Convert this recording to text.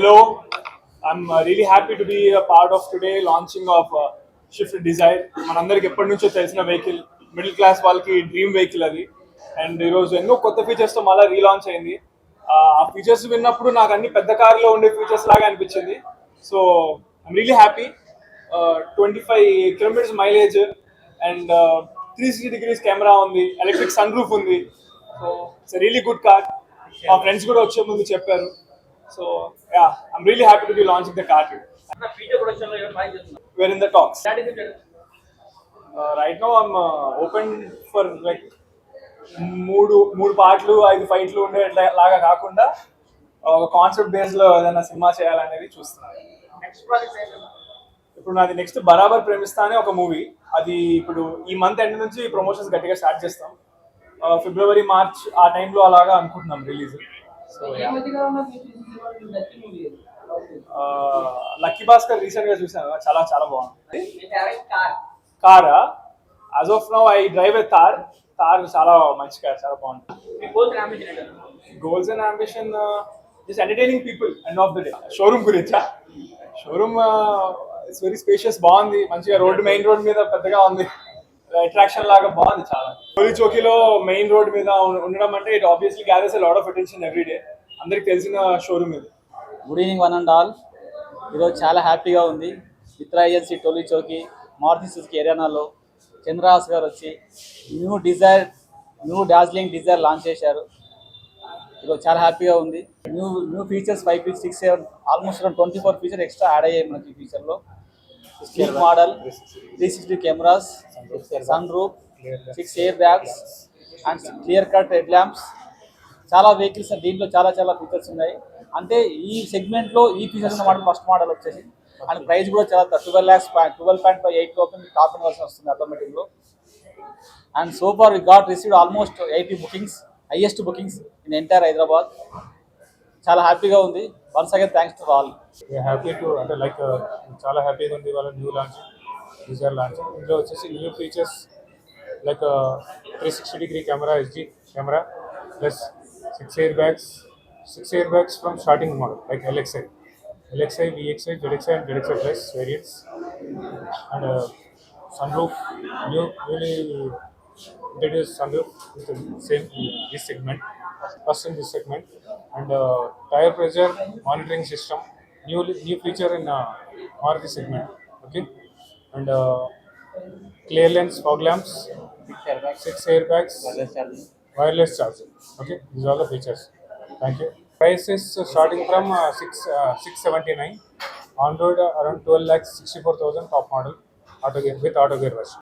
Hello, I'm really happy to be a part of today launching of Shift Desire. మనందరికి ఎప్పటి నుంచో తెలిసిన vehicle, middle class వాళ్ళకి dream vehicle అది. And ఈరోజు ఎన్నో కొత్త ఫీచర్స్తో మళ్ళీ రీలాంచ్ అయింది. ఆ ఫీచర్స్ విన్నప్పుడు నాకు అన్ని పెద్ద కార్లో ఉండే ఫీచర్స్ లాగా అనిపించింది. So I'm really happy. 25 kilometres mileage and 360 degrees camera ఉంది, ఎలక్ట్రిక్ సన్ రూఫ్ ఉంది. So it's really good car. మా ఫ్రెండ్స్ కూడా వచ్చే ముందు చెప్పారు. So yeah, I'm really happy to be launching the car today. We're in the talks. Right now I'm open for like మూడు పాటలు 5 ఫైట్లు ఉండే లాగా కాకుండా ఒక కాన్సెప్ట్ బేస్ లో ఏదైనా సినిమా చేయాలనేది చూస్తున్నాను. ఇప్పుడు నాది నెక్స్ట్ బరాబర్ ప్రేమిస్తా అనే ఒక మూవీ. అది ఇప్పుడు ఈ మంత్ ఎండ్ నుంచి ప్రమోషన్స్ గట్టిగా స్టార్ట్ చేస్తాం. ఫిబ్రవరి మార్చ్ ఆ టైంలో అలాగా అనుకుంటున్నాం release. So Lucky Bhaskar recent గా చూసాను, చాలా చాలా బాగుంది. కారా as of now I drive a Thar. చాలా మంచి కార్, చాలా బాగుంది. Goals and ambition just entertaining people end of the day. Showroom గురించా? షోరూమ్ ఇట్స్ వెరీ స్పేషియస్, బాగుంది, మంచిగా రోడ్డు మెయిన్ రోడ్ మీద పెద్దగా ఉంది, అట్రాక్షన్ లాగా బాగుంది చాలా. టోలీ చౌకీలో మెయిన్ రోడ్ మీద ఉండడం అంటే it obviously gathers a lot of attention every day. అందరికి తెలిసిన షోరూమ్ ఇది. Good evening one and all. ఈరోజు చాలా హ్యాపీగా ఉంది. మిత్రా ఏజెన్సీ టోలీ చౌకీ మారుతి సుజుకి ఏరియానాలో చంద్రహాస్ గారు వచ్చి న్యూ డార్జిలింగ్ డిజైర్ లాంచ్ చేశారు. ఈరోజు చాలా హ్యాపీగా ఉంది. New features 5, 6, 7 almost 24 feature extra add అయ్యాయి మనకి. ఫీచర్లో sleep model, 360 cameras, sun roof, 6 air bags and clear cut head lamps. చాలా వెహికల్స్ దీంట్లో చాలా ఫీచర్స్ ఉన్నాయి. అంటే ఈ సెగ్మెంట్లో ఈ ఫీచర్స్ అన్నమాట ఫస్ట్ మోడల్ వచ్చేసి. అండ్ ప్రైస్ కూడా చాలా 12.58 లోపల టాప్ అండ్ వర్షన్ వస్తుంది ఆటోమేటిక్లో. And so far we got received almost 80 bookings, highest bookings in entire Hyderabad. చాలా హ్యాపీగా ఉంది. Once again thanks to all. Happy to అంటే లైక్ చాలా హ్యాపీగా ఉంది వాళ్ళ న్యూ లాంచ్, డిజైర్ లాంచ్. ఇందులో వచ్చేసి new features like 360 degree camera, HD camera, plus 6 air bags from starting model like LXI, VXI, ZXI and ZXI Plus variants, and sunroof, newly introduced sunroof with the same in this segment, first in this segment, and tire pressure monitoring system, new feature in Maruti segment, okay, and clear lens fog lamps, 6 airbags, wireless charging, okay, these are the features. Thank you. Price is starting from 679, on road around 12,64,000 top model, with auto gear version.